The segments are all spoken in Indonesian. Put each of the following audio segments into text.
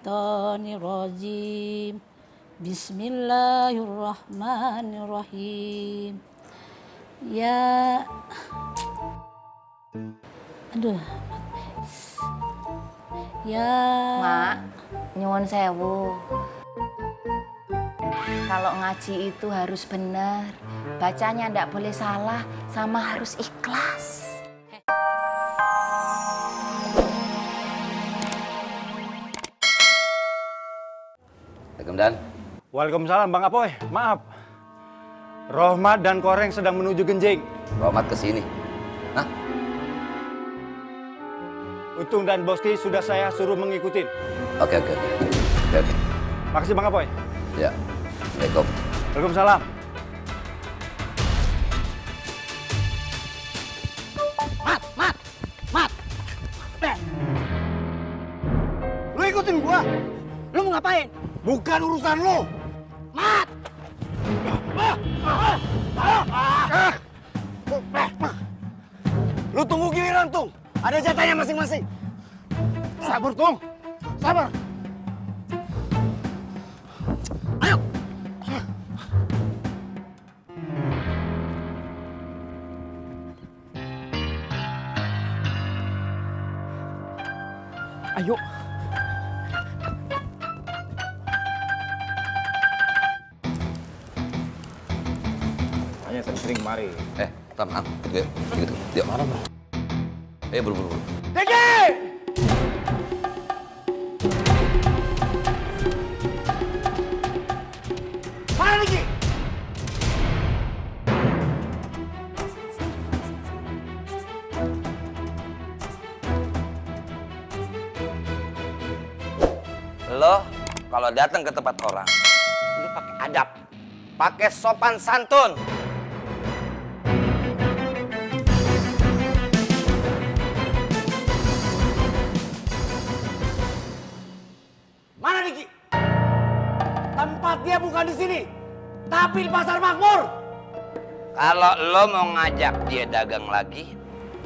minasyaitonir rajim. Bismillahirrahmanirrahim. Ya, aduh, ya. Mak, nyuwun sewu. Kalau ngaji itu harus benar, bacanya ndak boleh salah, sama harus ikhlas. Assalamualaikum Dan. Waalaikumsalam Bang Apoy, maaf. Rohmat dan Koreng sedang menuju Genjing. Rohmat ke sini. Hah? Untung dan Boski sudah saya suruh mengikuti. Oke. Makasih Bang Apoy. Ya. Assalamualaikum. Waalaikumsalam. Mat! Lu ikutin gua? Lu mau ngapain? Bukan urusan lu! Mat! Lu tunggu giliran, Tung. Ada jatahnya masing-masing. Sabar, Tung. Sabar. Ayo. Ayo. Hanya sering mari. Tenang. Yuk, gitu. Yuk. Mana, Bro? Buru. Deki! Mana Deki? Lo kalau datang ke tempat orang, lu pakai adab, pakai sopan santun. Mana Diki? Tempat dia bukan di sini, tapi di Pasar Makmur. Kalau lo mau ngajak dia dagang lagi,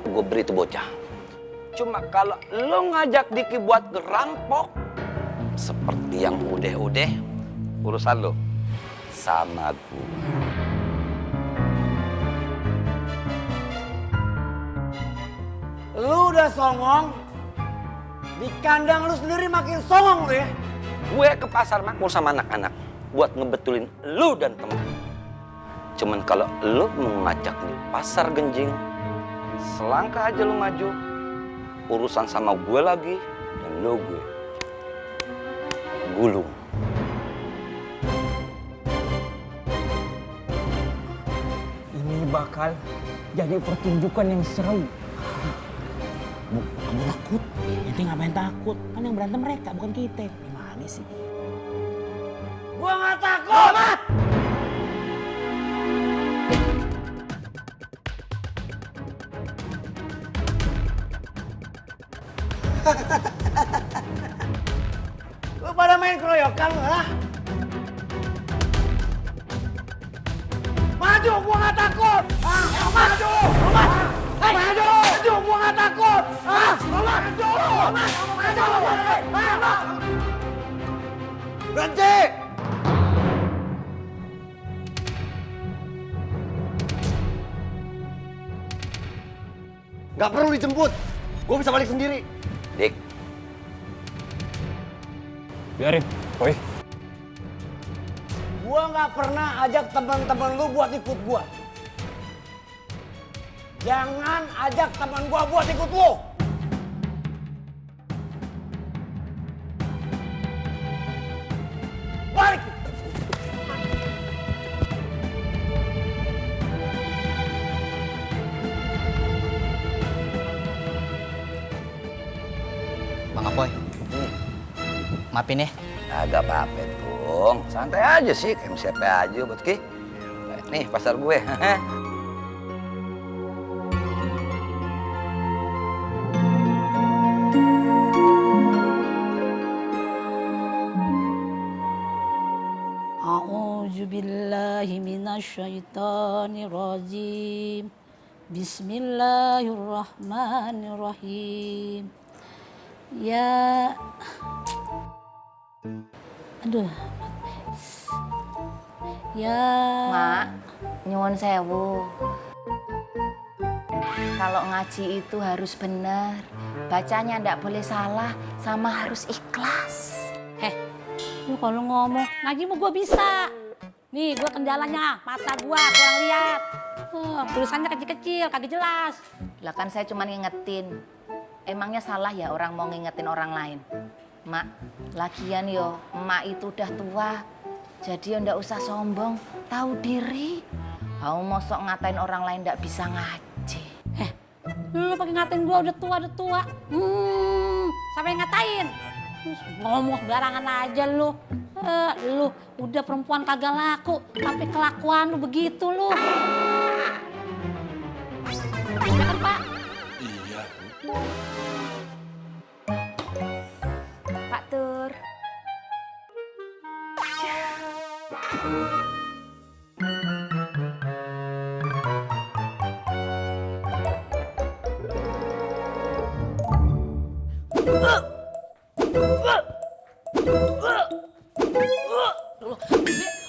gue beri tuh bocah. Cuma kalau lo ngajak Diki buat ngerampok, seperti yang udah, urusan lo sama gue. Lu udah songong, di kandang lu sendiri makin songong lu ya. Gue ke Pasar Makmur sama anak-anak buat ngebetulin lu dan temen. Cuman kalau lu mau ngajak di Pasar Genjing, selangkah aja lu maju, urusan sama gue lagi, dan lu gue gulung. Ini bakal jadi pertunjukan yang seru. Kamu takut? Ente ngapain takut? Kan yang berantem mereka, bukan kita. Gimana sih? Gua nggak takut. Mat! Lu pada main keroyokan lu, ha? Maju, gua nggak takut. Maju, maju, gua nggak takut. Maju. Berhenti. Gak perlu dijemput. Gue bisa balik sendiri. Dik, Biarin, Boy. Gua nggak pernah ajak teman-teman lu buat ikut gua. Jangan ajak teman gua buat ikut lu. Balik. Bang Apoy, maafin ya. agak apa-apa Tung. Santai aja sih, kayak siapa aja buat Ki. Nih pasar gue. A'udzu billahi minasyaitonir rajim. Bismillahirrahmanirrahim. Ya, Aduh. Ya. Mak, nyuwun sewu. Kalau ngaji itu harus benar. Bacanya ndak boleh salah, sama harus ikhlas. Lu kalau ngomong, ngaji mau gue bisa. Nih, gue kendalanya, mata gue kurang lihat. Tulisannya kecil-kecil, kagak jelas. Lah kan saya cuma ngingetin. Emangnya salah ya orang mau ngingetin orang lain? Mak, lagian yo, emak itu udah tua. Jadi ya ndak usah sombong, tahu diri. Kamu mosok ngatain orang lain ndak bisa ngaji. Lu pakai ngatain gue udah tua. Siapa yang ngatain? Terus ngomong sembarangan aja lu. Lu udah perempuan kagak laku, tapi kelakuan lu begitu lu. Ya kan, Pak? Iya, Bu. Pak Tur.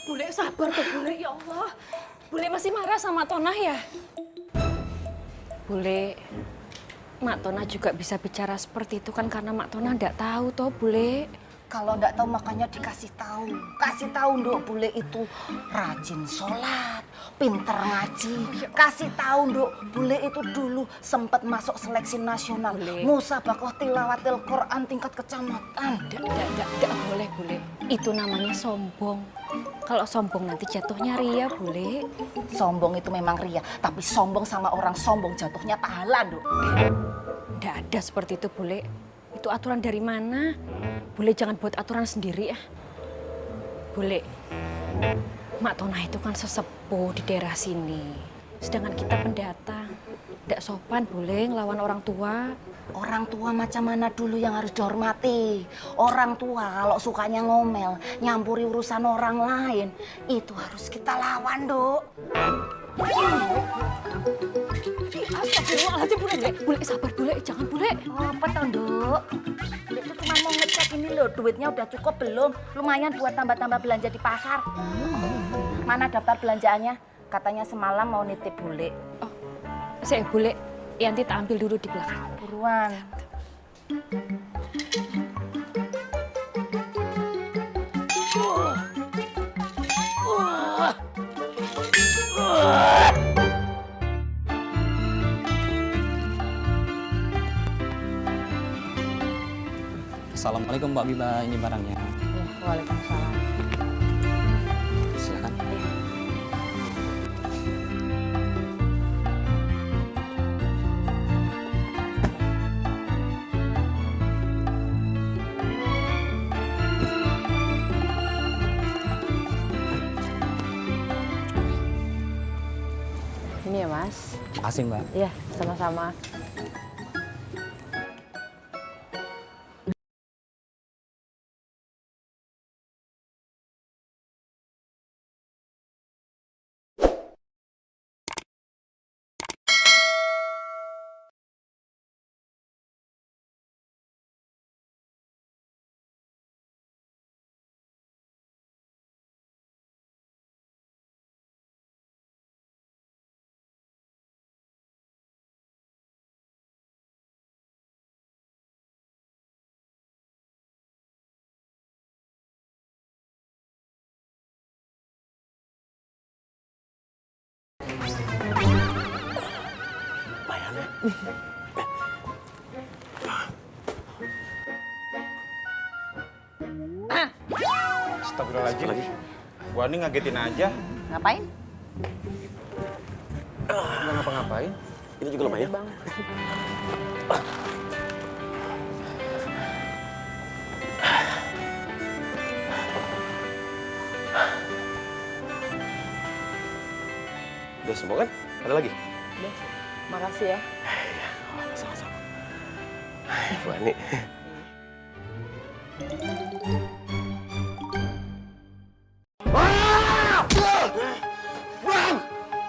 Bule sabar tuh Bule, ya Allah. Bule masih marah sama Tonah ya? Bule, Mak Tonah juga bisa bicara seperti itu kan karena Mak Tonah ndak tahu toh Bule. Kalau ndak tahu makanya dikasih tahu. Kasih tahu Nduk, Bule itu rajin sholat, pinter ngaji. Kasih tahu Nduk, Bule itu dulu sempat masuk seleksi nasional. Musabakoh tilawatil Quran tingkat kecamatan. Ndak boleh Bule. Itu namanya sombong. Kalau sombong nanti jatuhnya ria Bule. Sombong itu memang ria, tapi sombong sama orang sombong jatuhnya pahala Nduk. Ndak ada seperti itu Bule. Itu aturan dari mana? Bule jangan buat aturan sendiri ya. Bule, Mak Tonah itu kan sesepuh di daerah sini. Sedangkan kita pendatang. Ndak sopan Bule ngelawan orang tua. Orang tua macam mana dulu yang harus dihormati? Orang tua kalau sukanya ngomel, nyampuri urusan orang lain, itu harus kita lawan, Nduk. Astagfirullahaladzim Bule. Bule sabar Bule, jangan Bule. Apa toh, Nduk? Nduk itu cuma mau ngecek ini loh, duitnya udah cukup belum? Lumayan buat tambah-tambah belanja di pasar. Mana daftar belanjaannya? Katanya semalam mau nitip Bule. Oh, saya Bule. Yanti tak ambil dulu di belakang. Buruan. Assalamualaikum Mbak Biba, ini barangnya. Ya, waalaikumsalam. Silakan. Ini ya Mas. Makasih Mbak. Iya, sama-sama. Astagfirullahaladzim. Gua ini ngagetin aja. Ngapain? Nggak ngapa-ngapain. Ini juga lumayan. Bang. Udah semua kan? Ada lagi? Udah. Makasih ya. Sama-sama. Bu Ani. Bang!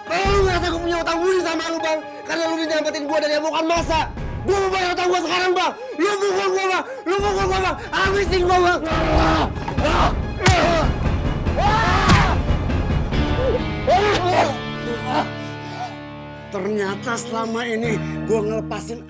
Kalau lu ngerasa gue punya utang budi sama lu, Bang. Karena lu nyelamatin gue dari amukan masa. Gue mau bayar utang gue sekarang, Bang. Lu pukul gue, Bang. Lu pukul gue, Bang. Habisin gue, Bang. Ternyata selama ini gue ngelepasin